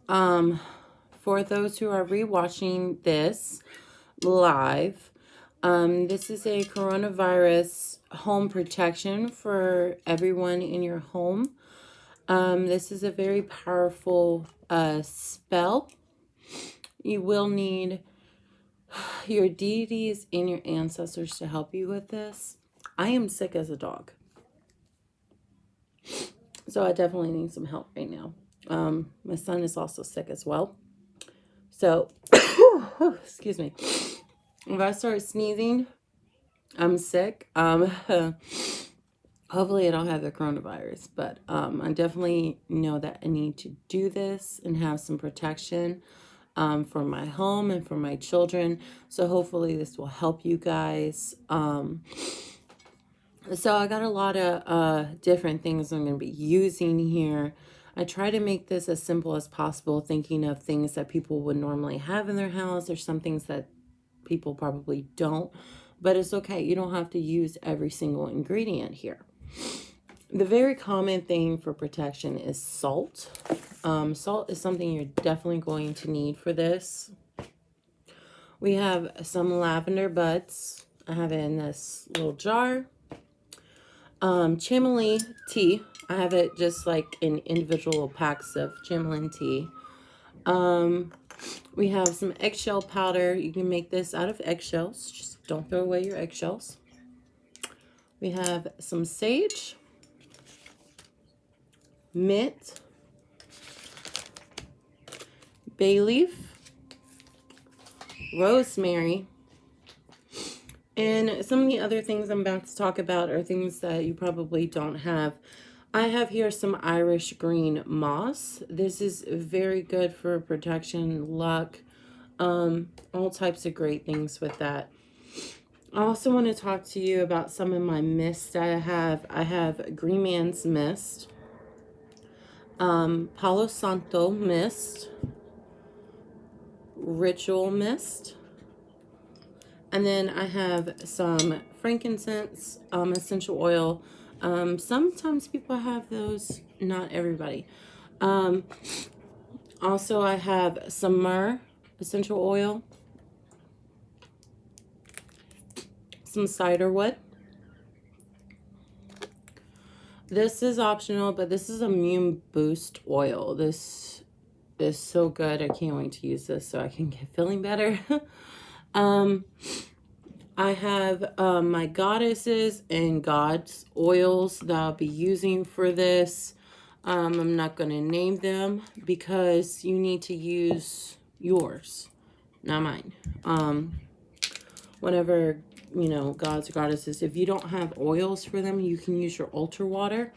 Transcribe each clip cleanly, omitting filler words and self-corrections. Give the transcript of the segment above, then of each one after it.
right. For those who are rewatching this live, this is a coronavirus home protection for everyone in your home. This is a very powerful spell. You will need your deities and your ancestors to help you with this. I am sick as a dog, so I definitely need some help right now. My son is also sick as well. So, excuse me. If I start sneezing, I'm sick. Hopefully I don't have the coronavirus, but I definitely know that I need to do this and have some protection for my home and for my children. So hopefully this will help you guys. So I got a lot of different things I'm going to be using here. I try to make this as simple as possible, thinking of things that people would normally have in their house. There's some things that people probably don't, but it's okay. You don't have to use every single ingredient here. The very common thing for protection is salt. Salt is something you're definitely going to need for this. We have some lavender buds. I have it in this little jar. Chamomile tea. I have it just like in individual packs of chamomile tea. We have some eggshell powder. You can make this out of eggshells. Just don't throw away your eggshells. We have some sage, mint, bay leaf, rosemary, and some of the other things I'm about to talk about are things that you probably don't have. I have here some Irish green moss. This is very good for protection, luck, all types of great things with that. I also want to talk to you about some of my mists that I have. I have Green Man's Mist, Palo Santo Mist, Ritual Mist, and then I have some frankincense essential oil. Sometimes people have those, not everybody. Also, I have some myrrh essential oil, some cider wood. This is optional, but this is immune boost oil. This is so good. I can't wait to use this so I can get feeling better. I have my goddesses and gods oils that I'll be using for this. I'm not going to name them because you need to use yours, not mine. Whenever, you know, gods or goddesses, if you don't have oils for them, you can use your altar water.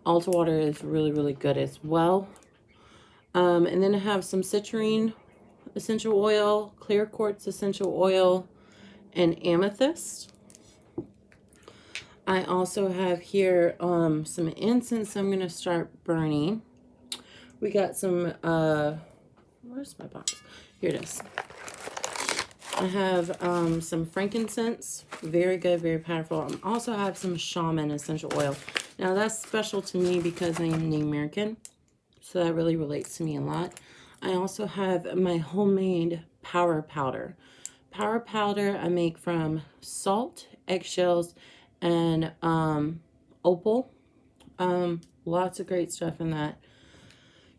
Altar water is really, really good as well. And then I have some citrine essential oil, clear quartz essential oil, and amethyst. I also have here some incense I'm going to start burning. We got some, where's my box? Here it is. I have some frankincense, very good, very powerful. I also have some shaman essential oil. Now that's special to me because I am Native American, so that really relates to me a lot. I also have my homemade power powder. Power powder I make from salt, eggshells, and opal. Lots of great stuff in that.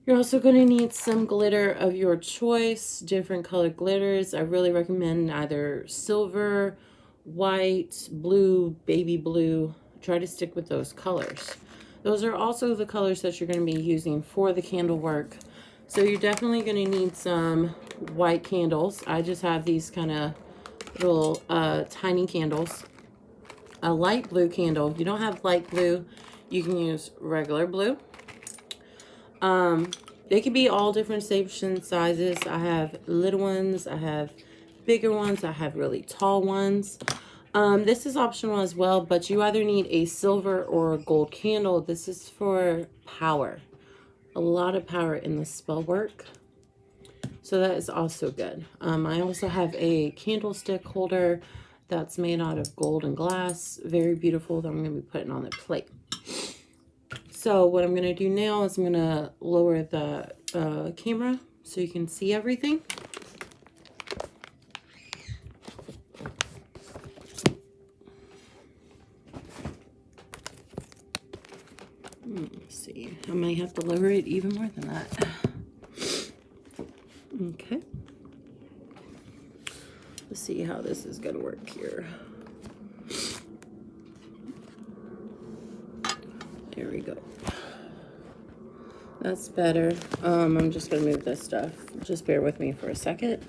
You're also going to need some glitter of your choice, different colored glitters. I really recommend either silver, white, blue, baby blue. Try to stick with those colors. Those are also the colors that you're going to be using for the candle work. So you're definitely going to need some white candles. I just have these kind of little tiny candles. A light blue candle. If you don't have light blue, you can use regular blue. They can be all different shapes and sizes. I have little ones, I have bigger ones, I have really tall ones. This is optional as well, but you either need a silver or a gold candle. This is for power. A lot of power in the spell work. So that is also good. I also have a candlestick holder that's made out of gold and glass. Very beautiful that I'm going to be putting on the plate. So what I'm going to do now is I'm going to lower the camera so you can see everything. Let's see, I might have to lower it even more than that. Okay. Let's see how this is going to work here. There we go. That's better. I'm just going to move this stuff. Just bear with me for a second.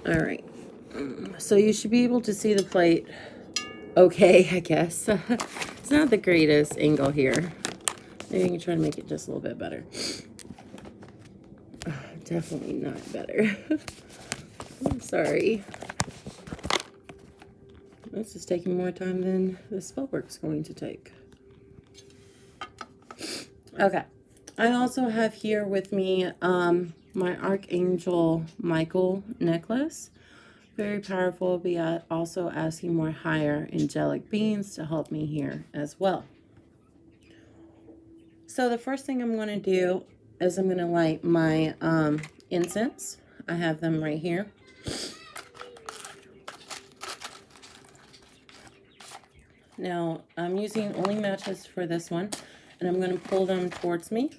All right. So you should be able to see the plate okay, I guess. It's not the greatest angle here. Maybe you can try to make it just a little bit better. Definitely not better. I'm sorry. This is taking more time than the spell work's going to take. Okay. I also have here with me my Archangel Michael necklace. Very powerful, but also asking more higher angelic beings to help me here as well. So the first thing I'm going to do is I'm going to light my incense. I have them right here. Now, I'm using only matches for this one, and I'm going to pull them towards me.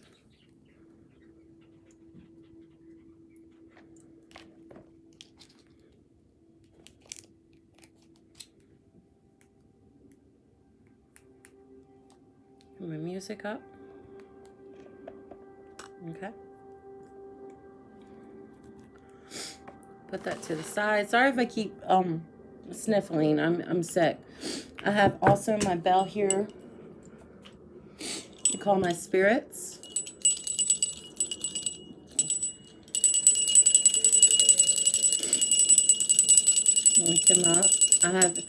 Put my music up. Okay. Put that to the side. Sorry if I keep sniffling. I'm sick. I have also my bell here. I call my spirits. Wake them up. I have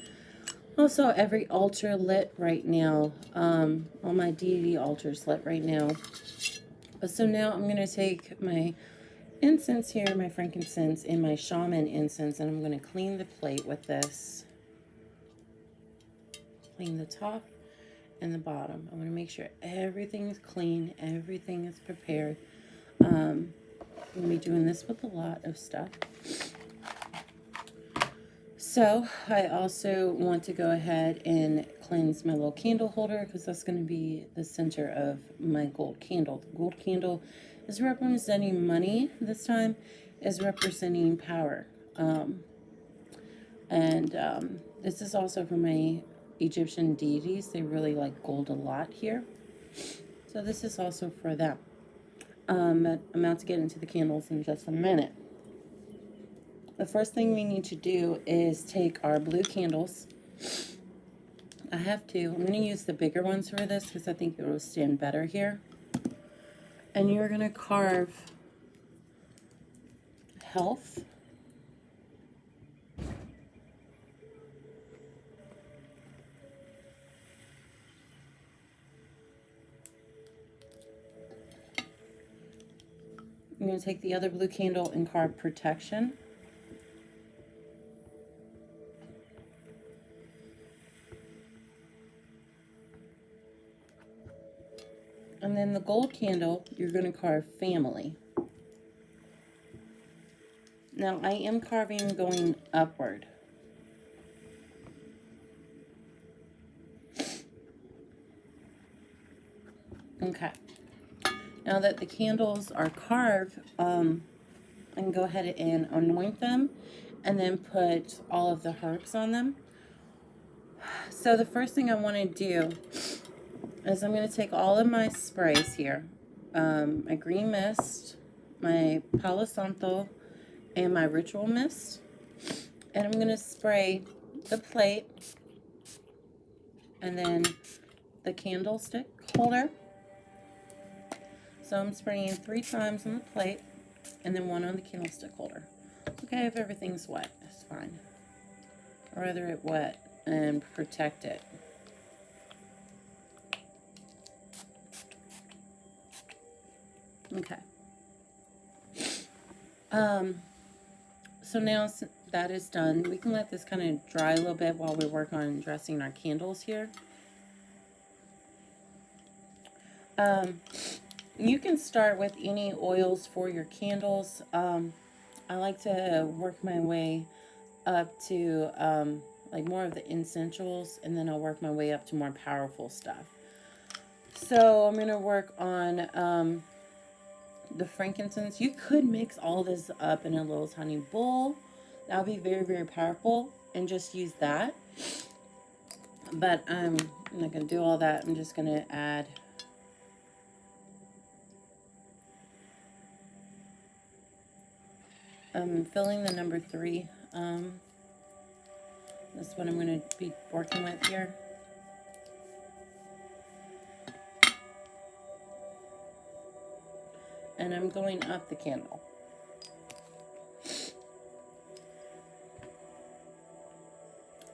also every altar lit right now. All my deity altars lit right now. So now I'm going to take my incense here, my frankincense, and my shaman incense, and I'm going to clean the plate with this. Clean the top and the bottom. I'm going to make sure everything is clean, everything is prepared. I'm going to be doing this with a lot of stuff. So I also want to go ahead and cleanse my little candle holder, because that's going to be the center of my gold candle. The gold candle is representing money this time, is representing power. This is also for my Egyptian deities. They really like gold a lot here. So this is also for them. I'm about to get into the candles in just a minute. The first thing we need to do is take our blue candles. I have two. I'm going to use the bigger ones for this because I think it will stand better here. And you're going to carve health. I'm going to take the other blue candle and carve protection. And then the gold candle, you're going to carve family. Now, I am carving going upward. Okay. Now that the candles are carved, I can go ahead and anoint them and then put all of the herbs on them. So the first thing I want to do is I'm going to take all of my sprays here, my green mist, my Palo Santo, and my ritual mist, and I'm going to spray the plate and then the candlestick holder. So I'm spraying 3 times on the plate and then 1 on the candlestick holder. Okay, if everything's wet, it's fine. I'd rather it wet and protect it. So now that is done, we can let this kind of dry a little bit while we work on dressing our candles here. You can start with any oils for your candles. I like to work my way up to like more of the essentials, and then I'll work my way up to more powerful stuff. So I'm going to work on the frankincense. You could mix all this up in a little tiny bowl. That would be very, very powerful, and just use that. But I'm not going to do all that. I'm just going to add I'm filling the number 3. That's what I'm going to be working with here. And I'm going up the candle.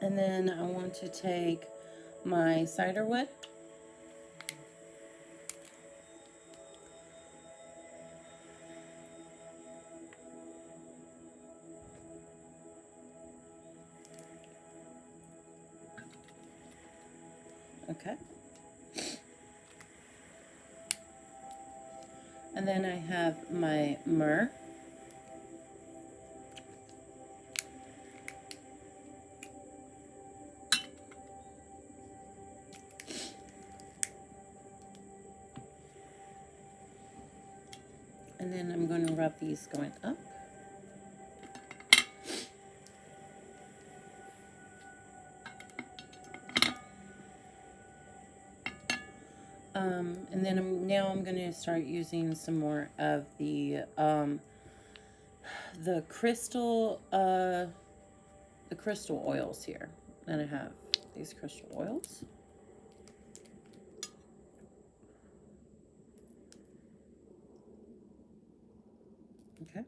And then I want to take my cider wood. Okay. And then I have my myrrh. And then I'm going to rub these going up. And then now I'm going to start using some more of the crystal oils here. And I have these crystal oils. Okay.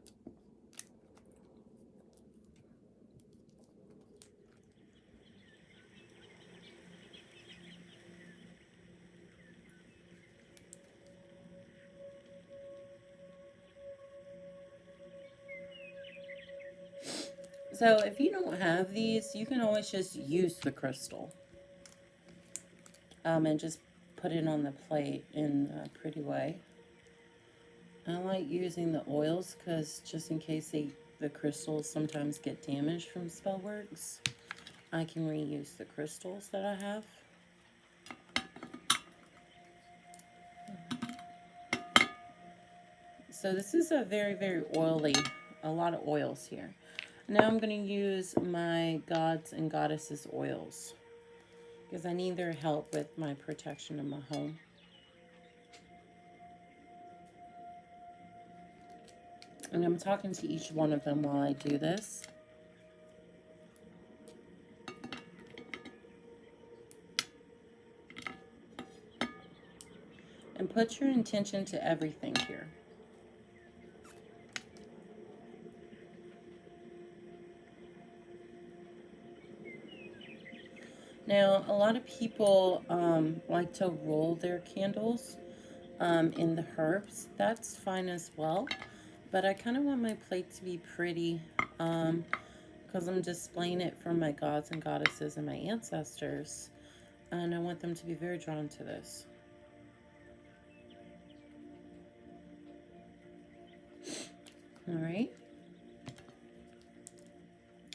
So if you don't have these, you can always just use the crystal. And just put it on the plate in a pretty way. I like using the oils because just in case the crystals sometimes get damaged from spell works, I can reuse the crystals that I have. So this is a very, very oily, a lot of oils here. Now I'm going to use my gods and goddesses oils because I need their help with my protection of my home. And I'm talking to each one of them while I do this. And put your intention to everything here. Now, a lot of people like to roll their candles in the herbs. That's fine as well. But I kind of want my plate to be pretty because I'm displaying it for my gods and goddesses and my ancestors. And I want them to be very drawn to this. All right.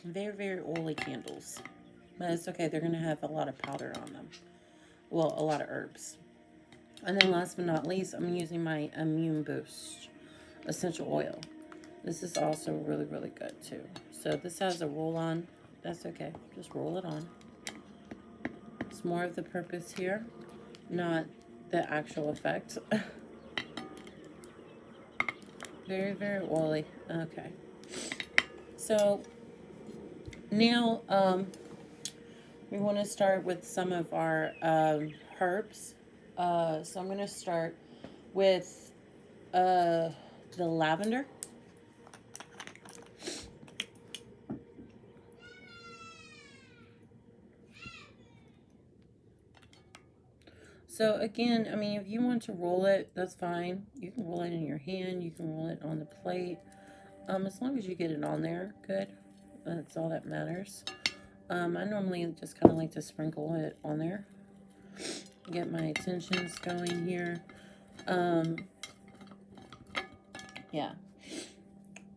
Very, very oily candles. But it's okay. They're going to have a lot of powder on them. Well, a lot of herbs. And then last but not least, I'm using my Immune Boost essential oil. This is also really, really good too. So this has a roll on. That's okay. Just roll it on. It's more of the purpose here, not the actual effect. Very, very oily. Okay. So now we want to start with some of our herbs. So I'm going to start with the lavender. So again, I mean, if you want to roll it, that's fine. You can roll it in your hand. You can roll it on the plate. As long as you get it on there, good. That's all that matters. I normally just kind of like to sprinkle it on there. Get my tensions going here. Yeah.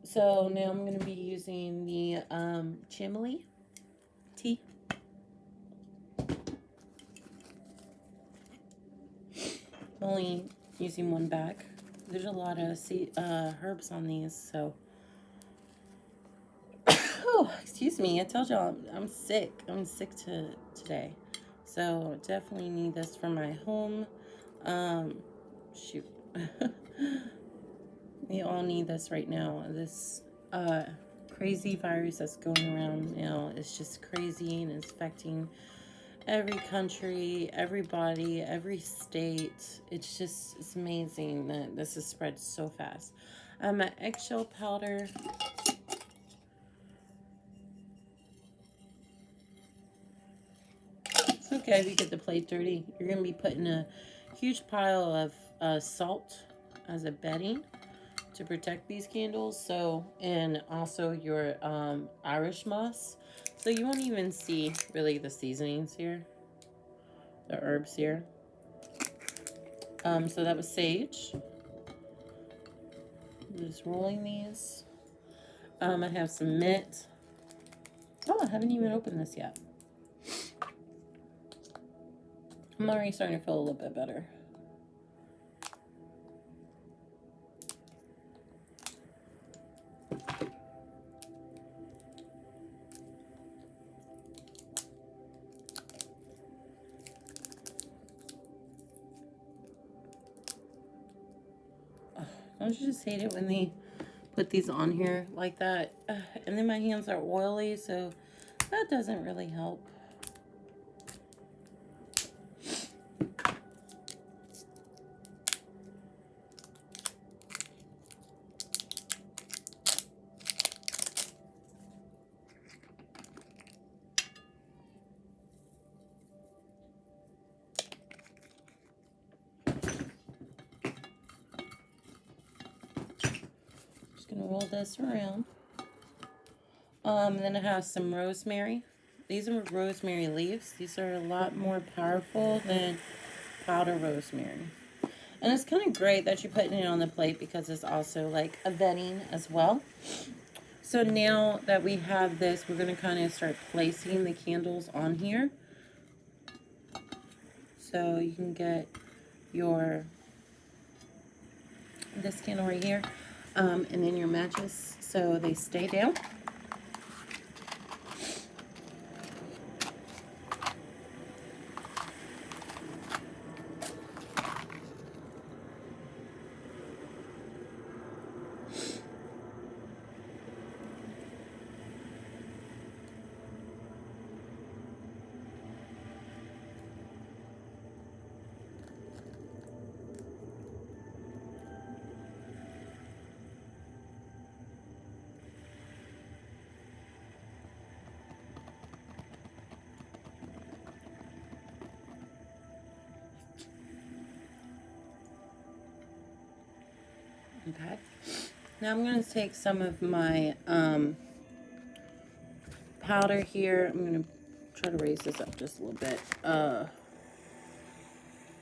So now I'm going to be using the chamomile tea. Only using one bag. There's a lot of herbs on these, so. Oh, excuse me. I told y'all I'm sick. I'm sick today. So definitely need this for my home. Shoot. We all need this right now. This crazy virus that's going around now is just crazy and it's affecting every country, everybody, every state. It's amazing that this has spread so fast. My eggshell powder. It's okay if you get the plate dirty. You're going to be putting a huge pile of salt as a bedding to protect these candles. So, and also your Irish moss. So you won't even see really the seasonings here, the herbs here. So that was sage. Just rolling these. I have some mint. Oh, I haven't even opened this yet. I'm already starting to feel a little bit better. Don't you just hate it when they put these on here like that? And then my hands are oily, so that doesn't really help. Gonna roll this around. Then I have some rosemary. These are rosemary leaves. These are a lot more powerful than powder rosemary. And it's kind of great that you're putting it on the plate because it's also like a bedding as well. So now that we have this, we're going to kind of start placing the candles on here. So you can get this candle right here, and then your matches so they stay down. Okay. Now I'm going to take some of my powder here. I'm going to try to raise this up just a little bit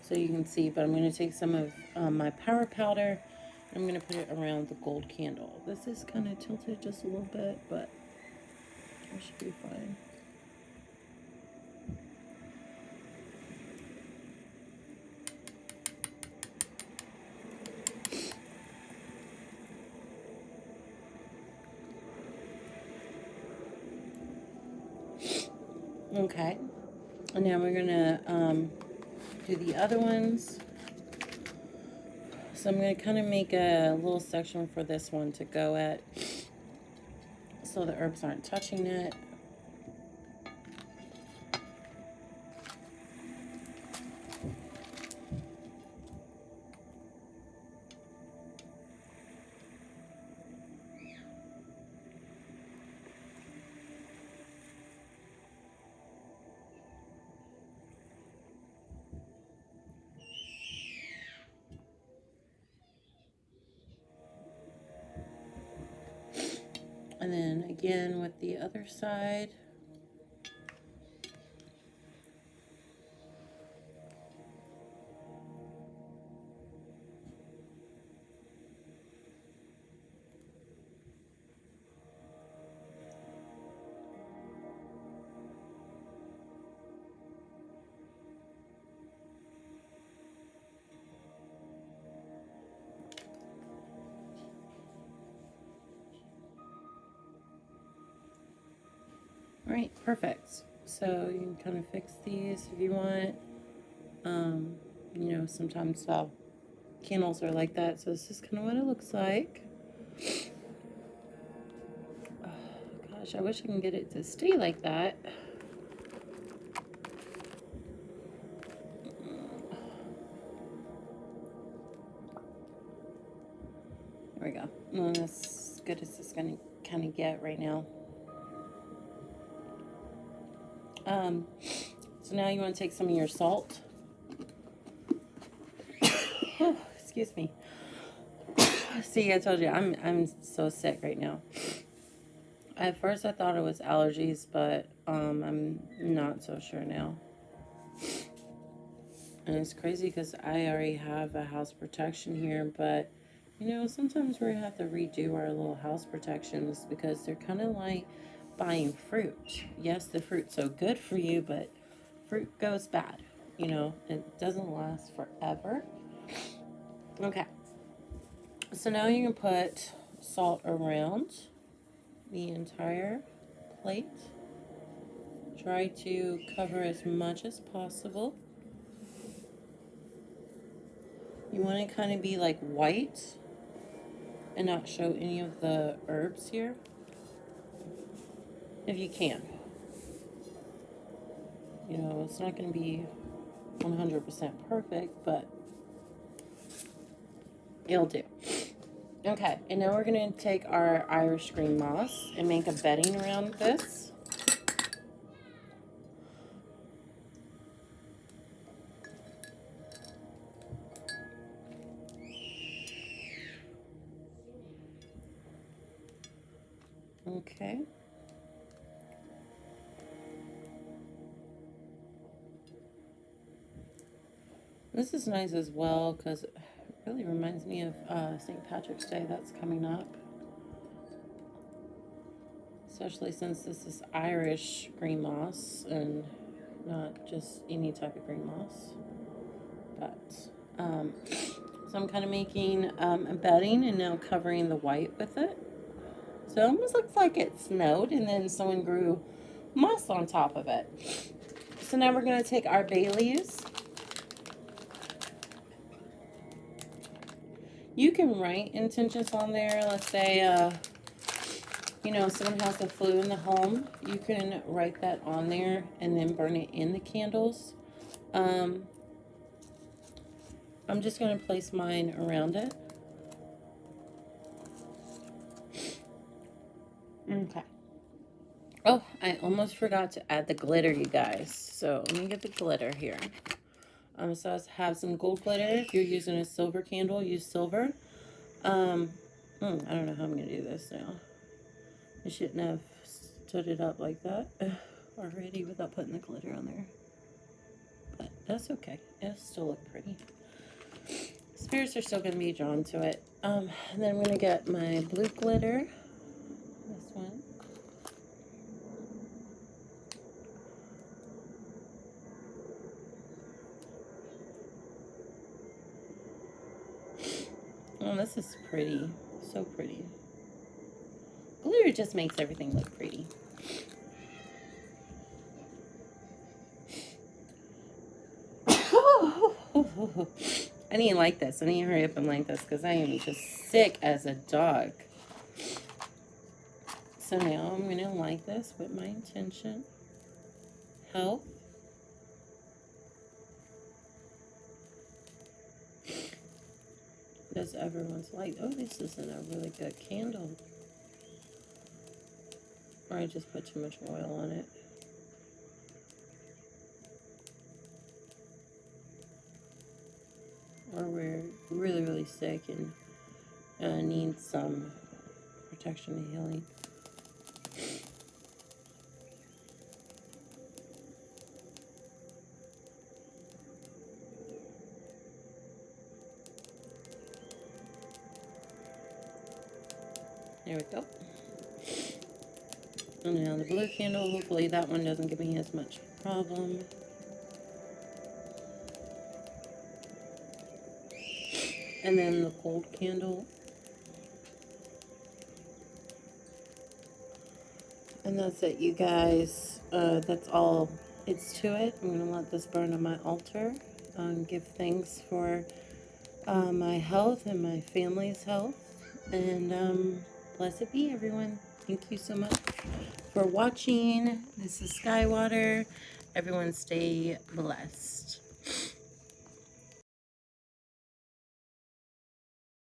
so you can see. But I'm going to take some of my power powder. I'm going to put it around the gold candle. This is kind of tilted just a little bit, but it should be fine. Okay, and now we're gonna do the other ones. So I'm gonna kind of make a little section for this one to go at, so the herbs aren't touching it. And then again with the other side. All right, perfect. So you can kind of fix these if you want. You know, sometimes candles are like that, so this is kind of what it looks like. Oh, gosh, I wish I can get it to stay like that. There we go. Well, that's as good as it's going to kind of get right now. So now you want to take some of your salt. Oh, excuse me. See, I told you, I'm so sick right now. At first I thought it was allergies, but I'm not so sure now. And it's crazy because I already have a house protection here, but you know, sometimes we have to redo our little house protections because they're kind of like buying fruit. Yes, the fruit's so good for you, but fruit goes bad. You know, it doesn't last forever. Okay. So now you can put salt around the entire plate. Try to cover as much as possible. You want to kind of be like white and not show any of the herbs here, if you can. You know, it's not going to be 100% perfect, but it'll do. Okay, and now we're going to take our Irish green moss and make a bedding around this. Okay. This is nice as well because it really reminds me of St. Patrick's Day that's coming up. Especially since this is Irish green moss and not just any type of green moss. But, so I'm kind of making a bedding and now covering the white with it. So it almost looks like it snowed and then someone grew moss on top of it. So now we're going to take our bay leaves. You can write intentions on there. Let's say, you know, someone has the flu in the home. You can write that on there and then burn it in the candles. I'm just going to place mine around it. Okay. Oh, I almost forgot to add the glitter, you guys. So let me get the glitter here. So I have some gold glitter. If you're using a silver candle, use silver. I don't know how I'm going to do this now. I shouldn't have stood it up like that already without putting the glitter on there. But that's okay. It'll still look pretty. Spirits are still going to be drawn to it. And then I'm going to get my blue glitter. This one. Oh, this is pretty. So pretty. Glitter just makes everything look pretty. I need to like this. I need to hurry up and like this because I am just sick as a dog. So now I'm going to like this with my intention. Health. Does everyone's like, oh, this isn't a really good candle. Or I just put too much oil on it. Or we're really, really sick and need some protection and healing. There we go. And now the blue candle, hopefully that one doesn't give me as much problem. And then the cold candle. And that's it, you guys. That's all it's to it. I'm going to let this burn on my altar. Give thanks for my health and my family's health. And blessed be, everyone. Thank you so much for watching. This is Skywater. Everyone stay blessed.